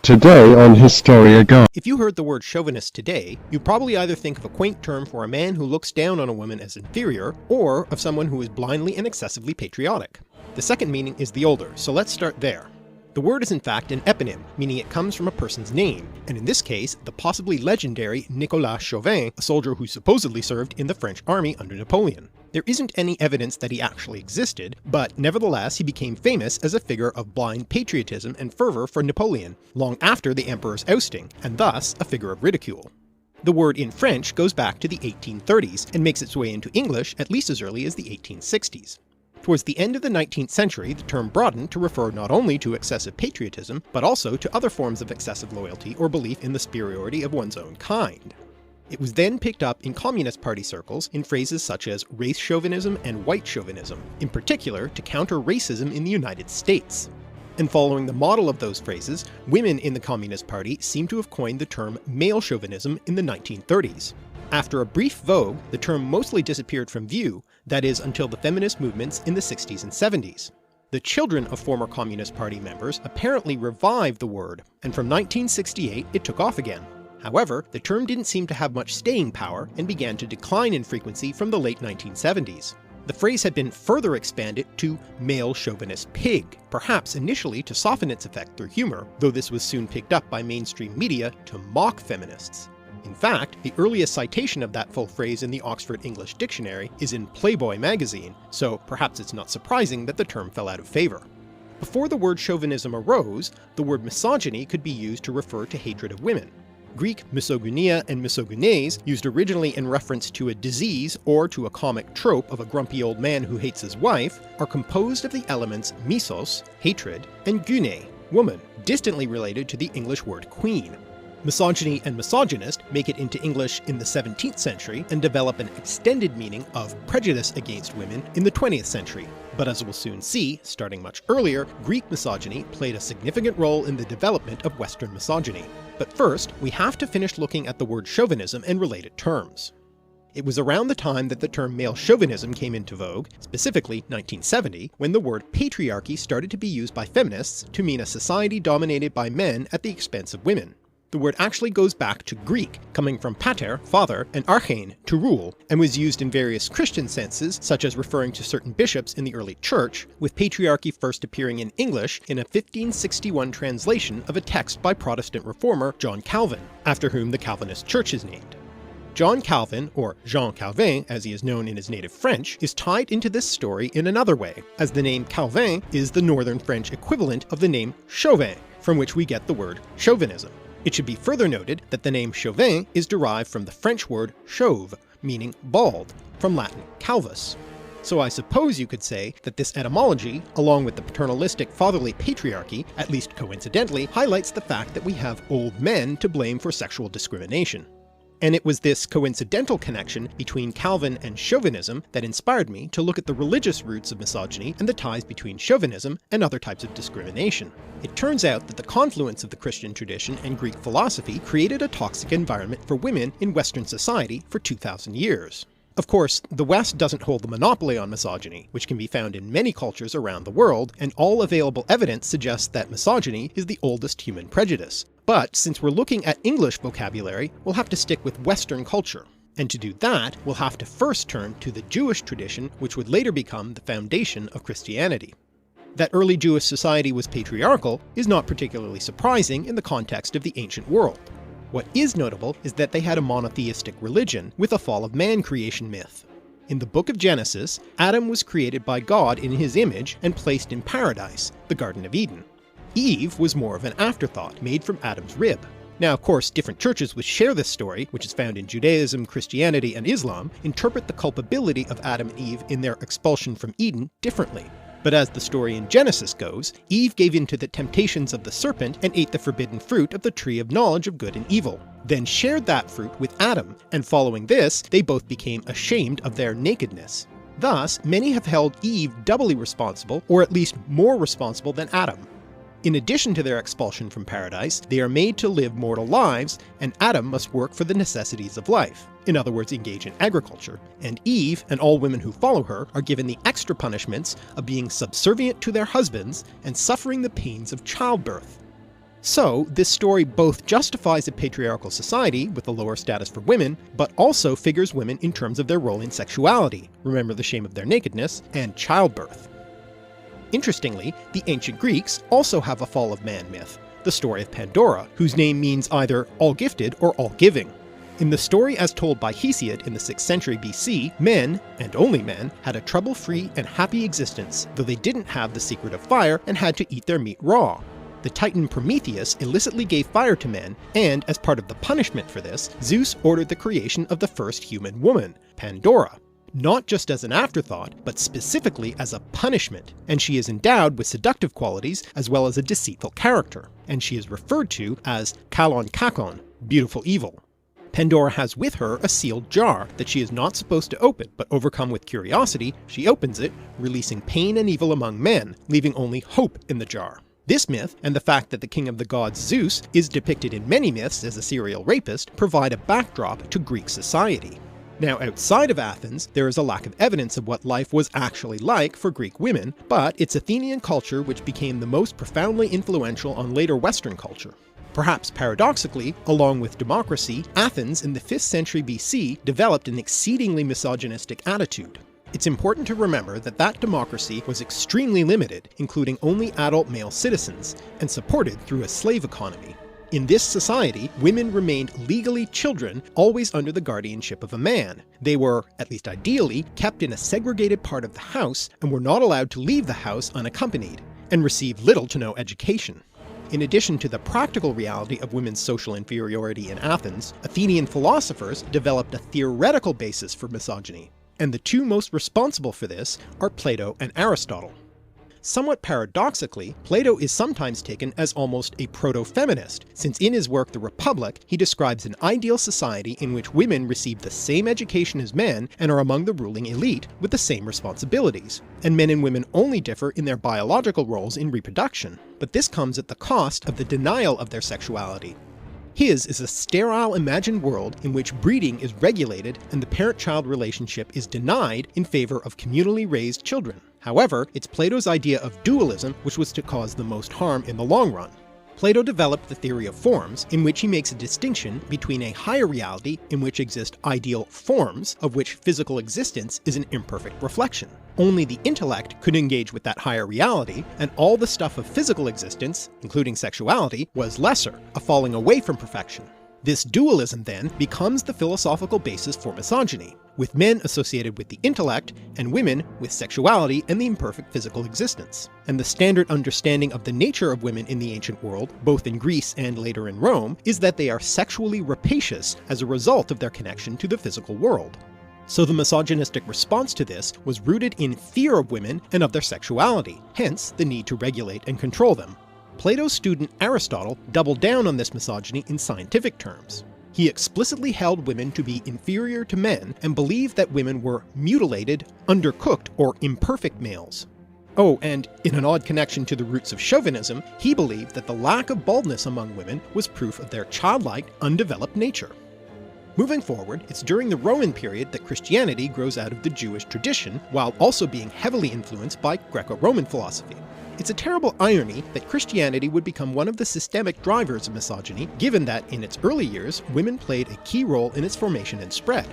Today on Historia Guide. If you heard the word chauvinist today, you probably either think of a quaint term for a man who looks down on a woman as inferior, or of someone who is blindly and excessively patriotic. The second meaning is the older, so let's start there. The word is in fact an eponym, meaning it comes from a person's name, and in this case, the possibly legendary Nicolas Chauvin, a soldier who supposedly served in the French army under Napoleon. There isn't any evidence that he actually existed, but nevertheless he became famous as a figure of blind patriotism and fervour for Napoleon, long after the emperor's ousting, and thus a figure of ridicule. The word in French goes back to the 1830s, and makes its way into English at least as early as the 1860s. Towards the end of the 19th century, the term broadened to refer not only to excessive patriotism, but also to other forms of excessive loyalty or belief in the superiority of one's own kind. It was then picked up in Communist Party circles in phrases such as race chauvinism and white chauvinism, in particular to counter racism in the United States. And following the model of those phrases, women in the Communist Party seem to have coined the term male chauvinism in the 1930s. After a brief vogue, the term mostly disappeared from view, that is until the feminist movements in the 60s and 70s. The children of former Communist Party members apparently revived the word, and from 1968 it took off again. However, the term didn't seem to have much staying power and began to decline in frequency from the late 1970s. The phrase had been further expanded to male chauvinist pig, perhaps initially to soften its effect through humour, though this was soon picked up by mainstream media to mock feminists. In fact, the earliest citation of that full phrase in the Oxford English Dictionary is in Playboy magazine, so perhaps it's not surprising that the term fell out of favour. Before the word chauvinism arose, the word misogyny could be used to refer to hatred of women. Greek misogynia and misogynes, used originally in reference to a disease or to a comic trope of a grumpy old man who hates his wife, are composed of the elements misos, hatred, and gyne, woman, distantly related to the English word queen. Misogyny and misogynist make it into English in the 17th century and develop an extended meaning of prejudice against women in the 20th century. But as we'll soon see, starting much earlier, Greek misogyny played a significant role in the development of Western misogyny. But first, we have to finish looking at the word chauvinism and related terms. It was around the time that the term male chauvinism came into vogue, specifically 1970, when the word patriarchy started to be used by feminists to mean a society dominated by men at the expense of women. The word actually goes back to Greek, coming from pater, father, and archein, to rule, and was used in various Christian senses, such as referring to certain bishops in the early church, with patriarchy first appearing in English in a 1561 translation of a text by Protestant reformer John Calvin, after whom the Calvinist church is named. John Calvin, or Jean Calvin as he is known in his native French, is tied into this story in another way, as the name Calvin is the northern French equivalent of the name Chauvin, from which we get the word chauvinism. It should be further noted that the name Chauvin is derived from the French word chauve, meaning bald, from Latin calvus. So I suppose you could say that this etymology, along with the paternalistic fatherly patriarchy, at least coincidentally, highlights the fact that we have old men to blame for sexual discrimination. And it was this coincidental connection between Calvin and chauvinism that inspired me to look at the religious roots of misogyny and the ties between chauvinism and other types of discrimination. It turns out that the confluence of the Christian tradition and Greek philosophy created a toxic environment for women in Western society for 2,000 years. Of course, the West doesn't hold the monopoly on misogyny, which can be found in many cultures around the world, and all available evidence suggests that misogyny is the oldest human prejudice. But since we're looking at English vocabulary, we'll have to stick with Western culture. And to do that, we'll have to first turn to the Jewish tradition, which would later become the foundation of Christianity. That early Jewish society was patriarchal is not particularly surprising in the context of the ancient world. What is notable is that they had a monotheistic religion with a fall of man creation myth. In the book of Genesis, Adam was created by God in his image and placed in paradise, the Garden of Eden. Eve was more of an afterthought, made from Adam's rib. Now of course different churches which share this story, which is found in Judaism, Christianity, and Islam, interpret the culpability of Adam and Eve in their expulsion from Eden differently. But as the story in Genesis goes, Eve gave in to the temptations of the serpent and ate the forbidden fruit of the tree of knowledge of good and evil, then shared that fruit with Adam, and following this, they both became ashamed of their nakedness. Thus, many have held Eve doubly responsible, or at least more responsible than Adam. In addition to their expulsion from paradise, they are made to live mortal lives, and Adam must work for the necessities of life, in other words engage in agriculture, and Eve, and all women who follow her, are given the extra punishments of being subservient to their husbands and suffering the pains of childbirth. So this story both justifies a patriarchal society with a lower status for women, but also figures women in terms of their role in sexuality, remember the shame of their nakedness, and childbirth. Interestingly, the ancient Greeks also have a fall of man myth, the story of Pandora, whose name means either all-gifted or all-giving. In the story as told by Hesiod in the 6th century BC, men, and only men, had a trouble-free and happy existence, though they didn't have the secret of fire and had to eat their meat raw. The Titan Prometheus illicitly gave fire to men, and as part of the punishment for this, Zeus ordered the creation of the first human woman, Pandora. Not just as an afterthought, but specifically as a punishment, and she is endowed with seductive qualities as well as a deceitful character, and she is referred to as Kalon Kakon, beautiful evil. Pandora has with her a sealed jar that she is not supposed to open, but overcome with curiosity, she opens it, releasing pain and evil among men, leaving only hope in the jar. This myth, and the fact that the king of the gods Zeus is depicted in many myths as a serial rapist, provide a backdrop to Greek society. Now outside of Athens, there is a lack of evidence of what life was actually like for Greek women, but it's Athenian culture which became the most profoundly influential on later Western culture. Perhaps paradoxically, along with democracy, Athens in the 5th century BC developed an exceedingly misogynistic attitude. It's important to remember that that democracy was extremely limited, including only adult male citizens, and supported through a slave economy. In this society, women remained legally children, always under the guardianship of a man. They were, at least ideally, kept in a segregated part of the house and were not allowed to leave the house unaccompanied, and received little to no education. In addition to the practical reality of women's social inferiority in Athens, Athenian philosophers developed a theoretical basis for misogyny, and the two most responsible for this are Plato and Aristotle. Somewhat paradoxically, Plato is sometimes taken as almost a proto-feminist, since in his work The Republic he describes an ideal society in which women receive the same education as men and are among the ruling elite with the same responsibilities, and men and women only differ in their biological roles in reproduction, but this comes at the cost of the denial of their sexuality. His is a sterile imagined world in which breeding is regulated and the parent-child relationship is denied in favor of communally raised children. However, it's Plato's idea of dualism which was to cause the most harm in the long run. Plato developed the theory of forms, in which he makes a distinction between a higher reality in which exist ideal forms, of which physical existence is an imperfect reflection. Only the intellect could engage with that higher reality, and all the stuff of physical existence, including sexuality, was lesser, a falling away from perfection. This dualism then becomes the philosophical basis for misogyny, with men associated with the intellect and women with sexuality and the imperfect physical existence. And the standard understanding of the nature of women in the ancient world, both in Greece and later in Rome, is that they are sexually rapacious as a result of their connection to the physical world. So the misogynistic response to this was rooted in fear of women and of their sexuality, hence the need to regulate and control them. Plato's student Aristotle doubled down on this misogyny in scientific terms. He explicitly held women to be inferior to men and believed that women were mutilated, undercooked, or imperfect males. Oh, and in an odd connection to the roots of chauvinism, he believed that the lack of baldness among women was proof of their childlike, undeveloped nature. Moving forward, it's during the Roman period that Christianity grows out of the Jewish tradition, while also being heavily influenced by Greco-Roman philosophy. It's a terrible irony that Christianity would become one of the systemic drivers of misogyny, given that in its early years, women played a key role in its formation and spread.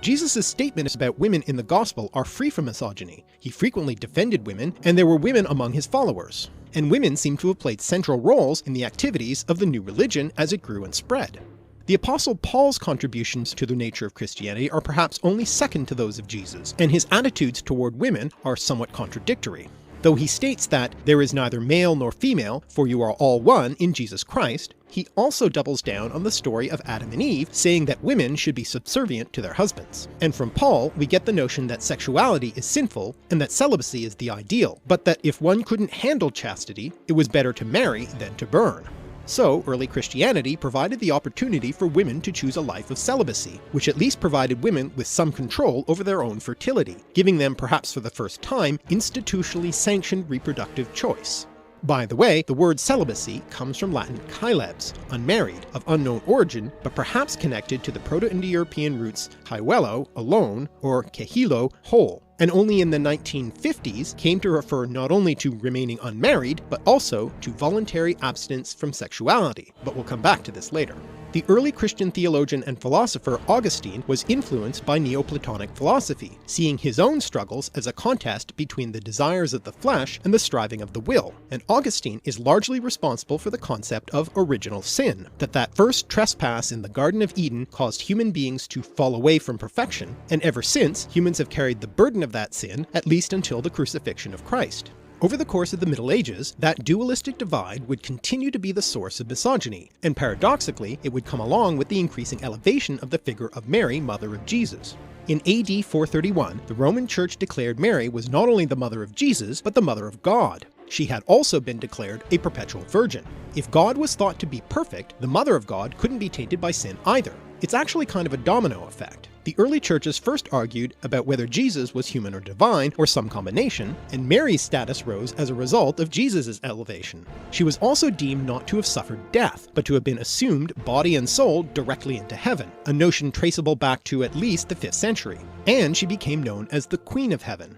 Jesus' statements about women in the Gospel are free from misogyny. He frequently defended women, and there were women among his followers. And women seem to have played central roles in the activities of the new religion as it grew and spread. The Apostle Paul's contributions to the nature of Christianity are perhaps only second to those of Jesus, and his attitudes toward women are somewhat contradictory. Though he states that there is neither male nor female, for you are all one in Jesus Christ, he also doubles down on the story of Adam and Eve, saying that women should be subservient to their husbands. And from Paul, we get the notion that sexuality is sinful and that celibacy is the ideal, but that if one couldn't handle chastity, it was better to marry than to burn. So, early Christianity provided the opportunity for women to choose a life of celibacy, which at least provided women with some control over their own fertility, giving them perhaps for the first time institutionally sanctioned reproductive choice. By the way, the word celibacy comes from Latin caelebs, unmarried, of unknown origin, but perhaps connected to the Proto-Indo-European roots caelelo, alone, or kehilo, whole. and only in the 1950s came to refer not only to remaining unmarried, but also to voluntary abstinence from sexuality, but we'll come back to this later. The early Christian theologian and philosopher Augustine was influenced by Neoplatonic philosophy, seeing his own struggles as a contest between the desires of the flesh and the striving of the will, and Augustine is largely responsible for the concept of original sin, that first trespass in the Garden of Eden caused human beings to fall away from perfection, and ever since humans have carried the burden of that sin, at least until the crucifixion of Christ. Over the course of the Middle Ages, that dualistic divide would continue to be the source of misogyny, and paradoxically it would come along with the increasing elevation of the figure of Mary, mother of Jesus. In AD 431, the Roman Church declared Mary was not only the mother of Jesus, but the mother of God. She had also been declared a perpetual virgin. If God was thought to be perfect, the mother of God couldn't be tainted by sin either. It's actually kind of a domino effect. The early churches first argued about whether Jesus was human or divine, or some combination, and Mary's status rose as a result of Jesus' elevation. She was also deemed not to have suffered death, but to have been assumed body and soul directly into heaven, a notion traceable back to at least the 5th century, and she became known as the Queen of Heaven.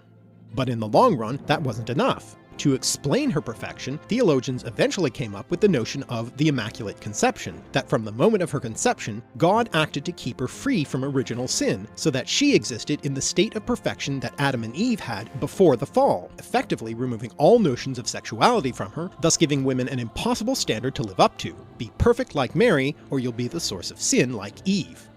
But in the long run, that wasn't enough. To explain her perfection, theologians eventually came up with the notion of the Immaculate Conception, that from the moment of her conception, God acted to keep her free from original sin, so that she existed in the state of perfection that Adam and Eve had before the fall, effectively removing all notions of sexuality from her, thus giving women an impossible standard to live up to. Be perfect like Mary, or you'll be the source of sin like Eve.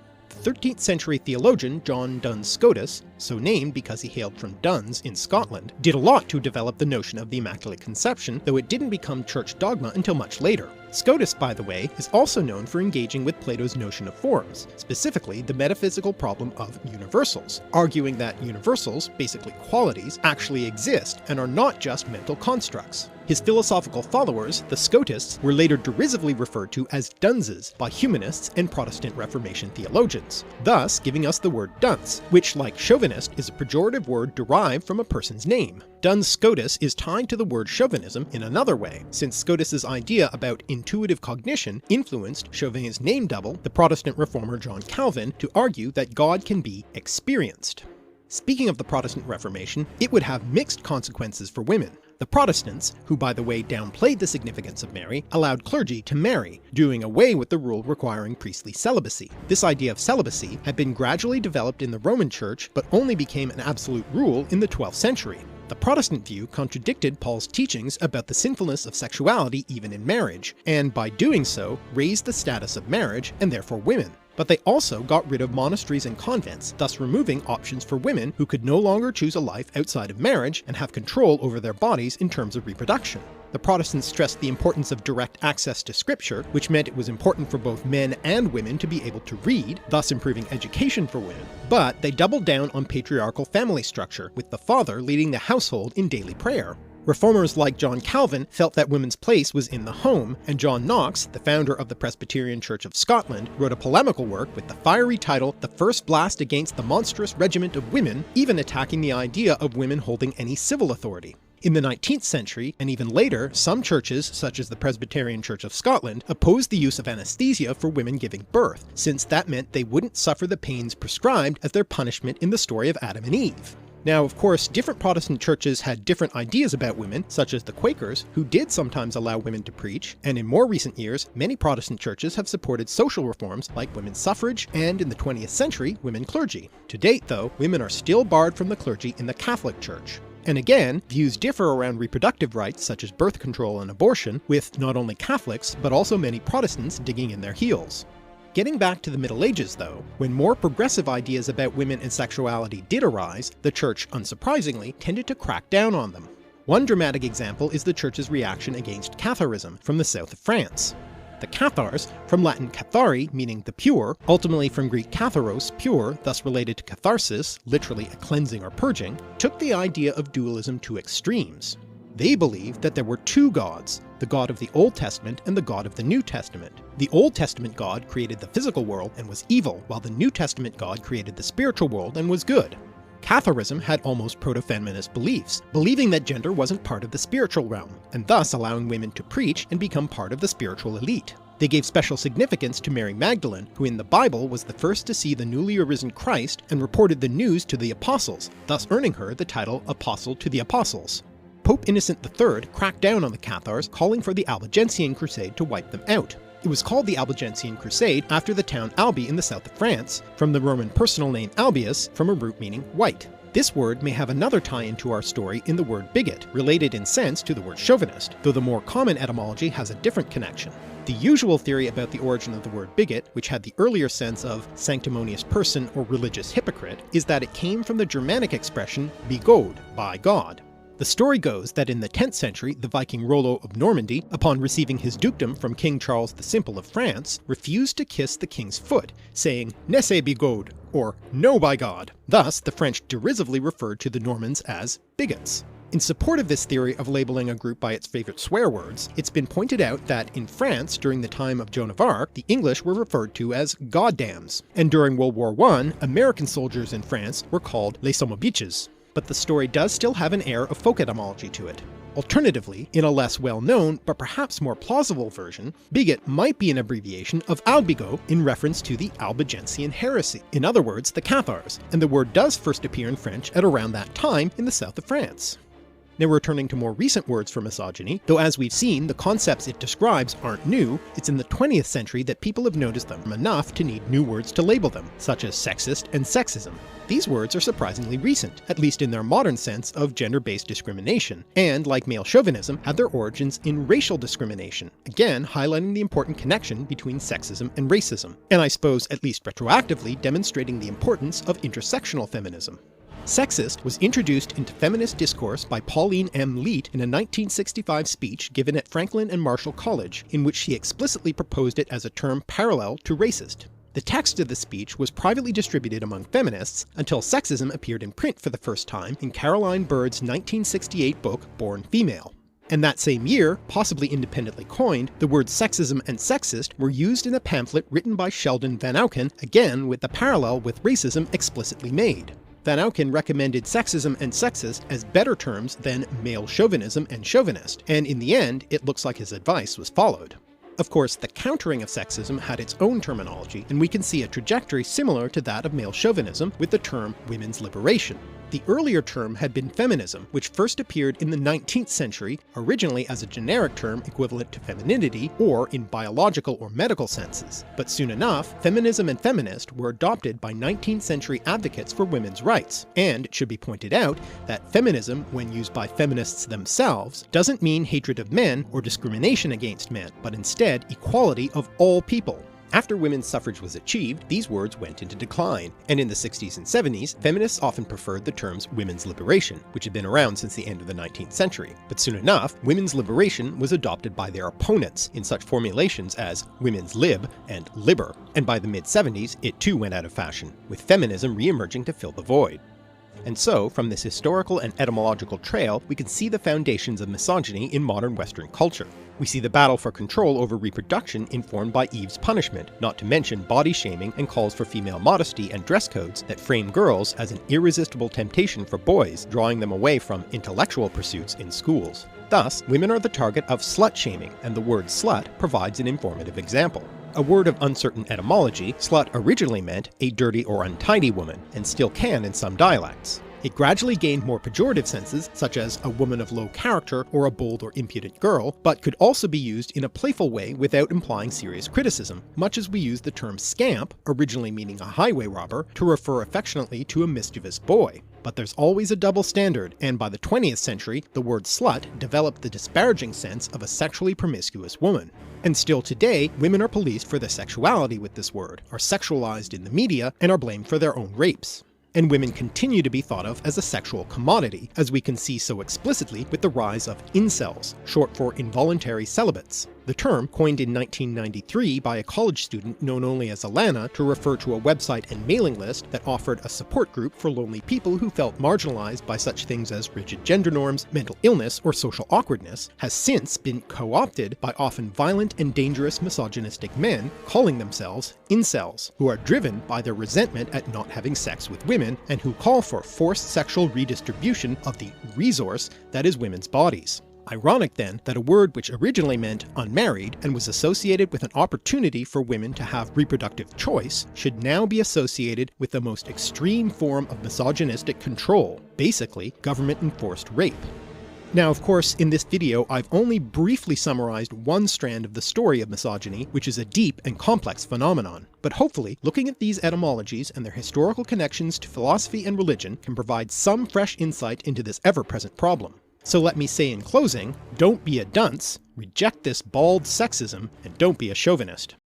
13th century theologian John Duns Scotus, so named because he hailed from Duns in Scotland, did a lot to develop the notion of the Immaculate Conception, though it didn't become church dogma until much later. Scotus, by the way, is also known for engaging with Plato's notion of forms, specifically the metaphysical problem of universals, arguing that universals, basically qualities, actually exist and are not just mental constructs. His philosophical followers, the Scotists, were later derisively referred to as dunces by humanists and Protestant Reformation theologians, thus giving us the word dunce, which, like chauvinist, is a pejorative word derived from a person's name. Duns Scotus is tied to the word chauvinism in another way, since Scotus's idea about intuitive cognition influenced Chauvin's name double, the Protestant reformer John Calvin, to argue that God can be experienced. Speaking of the Protestant Reformation, it would have mixed consequences for women. The Protestants, who by the way downplayed the significance of Mary, allowed clergy to marry, doing away with the rule requiring priestly celibacy. This idea of celibacy had been gradually developed in the Roman Church, but only became an absolute rule in the 12th century. The Protestant view contradicted Paul's teachings about the sinfulness of sexuality even in marriage, and by doing so, raised the status of marriage, and therefore women. But they also got rid of monasteries and convents, thus removing options for women who could no longer choose a life outside of marriage and have control over their bodies in terms of reproduction. The Protestants stressed the importance of direct access to scripture, which meant it was important for both men and women to be able to read, thus improving education for women. But they doubled down on patriarchal family structure, with the father leading the household in daily prayer. Reformers like John Calvin felt that women's place was in the home, and John Knox, the founder of the Presbyterian Church of Scotland, wrote a polemical work with the fiery title The First Blast Against the Monstrous Regiment of Women, even attacking the idea of women holding any civil authority. In the 19th century, and even later, some churches, such as the Presbyterian Church of Scotland, opposed the use of anesthesia for women giving birth, since that meant they wouldn't suffer the pains prescribed as their punishment in the story of Adam and Eve. Now, of course, different Protestant churches had different ideas about women, such as the Quakers, who did sometimes allow women to preach, and in more recent years, many Protestant churches have supported social reforms like women's suffrage, and in the 20th century, women clergy. To date, though, women are still barred from the clergy in the Catholic Church. And again, views differ around reproductive rights such as birth control and abortion, with not only Catholics, but also many Protestants digging in their heels. Getting back to the Middle Ages though, when more progressive ideas about women and sexuality did arise, the Church, unsurprisingly, tended to crack down on them. One dramatic example is the Church's reaction against Catharism from the south of France. The Cathars, from Latin cathari meaning the pure, ultimately from Greek katharos, pure, thus related to catharsis, literally a cleansing or purging, took the idea of dualism to extremes. They believed that there were two gods, the God of the Old Testament and the God of the New Testament. The Old Testament God created the physical world and was evil, while the New Testament God created the spiritual world and was good. Catharism had almost proto-feminist beliefs, believing that gender wasn't part of the spiritual realm, and thus allowing women to preach and become part of the spiritual elite. They gave special significance to Mary Magdalene, who in the Bible was the first to see the newly arisen Christ and reported the news to the apostles, thus earning her the title Apostle to the Apostles. Pope Innocent III cracked down on the Cathars, calling for the Albigensian Crusade to wipe them out. It was called the Albigensian Crusade after the town Albi in the south of France, from the Roman personal name Albius, from a root meaning white. This word may have another tie-in to our story in the word bigot, related in sense to the word chauvinist, though the more common etymology has a different connection. The usual theory about the origin of the word bigot, which had the earlier sense of sanctimonious person or religious hypocrite, is that it came from the Germanic expression begod, by God. The story goes that in the 10th century the Viking Rollo of Normandy, upon receiving his dukedom from King Charles the Simple of France, refused to kiss the king's foot, saying "Nesse begod," or "No by God." Thus the French derisively referred to the Normans as bigots. In support of this theory of labeling a group by its favourite swear words, it's been pointed out that in France during the time of Joan of Arc, the English were referred to as goddams, and during World War I, American soldiers in France were called les somobiches. But the story does still have an air of folk etymology to it. Alternatively, in a less well-known, but perhaps more plausible version, bigot might be an abbreviation of albigo in reference to the Albigensian heresy, in other words the Cathars, and the word does first appear in French at around that time in the south of France. Now returning to more recent words for misogyny, though as we've seen the concepts it describes aren't new, it's in the 20th century that people have noticed them enough to need new words to label them, such as sexist and sexism. These words are surprisingly recent, at least in their modern sense of gender-based discrimination, and like male chauvinism have their origins in racial discrimination, again highlighting the important connection between sexism and racism, and I suppose at least retroactively demonstrating the importance of intersectional feminism. Sexist was introduced into feminist discourse by Pauline M. Leet in a 1965 speech given at Franklin and Marshall College, in which she explicitly proposed it as a term parallel to racist. The text of the speech was privately distributed among feminists until sexism appeared in print for the first time in Caroline Bird's 1968 book Born Female. And that same year, possibly independently coined, the words sexism and sexist were used in a pamphlet written by Sheldon Van Auken, again with the parallel with racism explicitly made. Van Auken recommended sexism and sexist as better terms than male chauvinism and chauvinist, and in the end it looks like his advice was followed. Of course, the countering of sexism had its own terminology, and we can see a trajectory similar to that of male chauvinism with the term women's liberation. The earlier term had been feminism, which first appeared in the 19th century, originally as a generic term equivalent to femininity or in biological or medical senses. But soon enough, feminism and feminist were adopted by 19th century advocates for women's rights, and it should be pointed out that feminism, when used by feminists themselves, doesn't mean hatred of men or discrimination against men, but instead equality of all people. After women's suffrage was achieved, these words went into decline, and in the 60s and 70s, feminists often preferred the terms women's liberation, which had been around since the end of the 19th century. But soon enough, women's liberation was adopted by their opponents in such formulations as women's lib and liber, and by the mid-70s it too went out of fashion, with feminism re-emerging to fill the void. And so, from this historical and etymological trail, we can see the foundations of misogyny in modern Western culture. We see the battle for control over reproduction informed by Eve's punishment, not to mention body shaming and calls for female modesty and dress codes that frame girls as an irresistible temptation for boys, drawing them away from intellectual pursuits in schools. Thus, women are the target of slut-shaming, and the word slut provides an informative example. A word of uncertain etymology, slut originally meant a dirty or untidy woman, and still can in some dialects. It gradually gained more pejorative senses, such as a woman of low character or a bold or impudent girl, but could also be used in a playful way without implying serious criticism, much as we use the term scamp, originally meaning a highway robber, to refer affectionately to a mischievous boy. But there's always a double standard, and by the 20th century, the word slut developed the disparaging sense of a sexually promiscuous woman. And still today, women are policed for their sexuality with this word, are sexualized in the media, and are blamed for their own rapes. And women continue to be thought of as a sexual commodity, as we can see so explicitly with the rise of incels, short for involuntary celibates. The term, coined in 1993 by a college student known only as Alana to refer to a website and mailing list that offered a support group for lonely people who felt marginalized by such things as rigid gender norms, mental illness, or social awkwardness, has since been co-opted by often violent and dangerous misogynistic men calling themselves incels, who are driven by their resentment at not having sex with women and who call for forced sexual redistribution of the resource that is women's bodies. Ironic then that a word which originally meant unmarried and was associated with an opportunity for women to have reproductive choice should now be associated with the most extreme form of misogynistic control, basically government-enforced rape. Now of course, in this video I've only briefly summarized one strand of the story of misogyny, which is a deep and complex phenomenon, but hopefully looking at these etymologies and their historical connections to philosophy and religion can provide some fresh insight into this ever-present problem. So let me say in closing, don't be a dunce, reject this bald sexism, and don't be a chauvinist.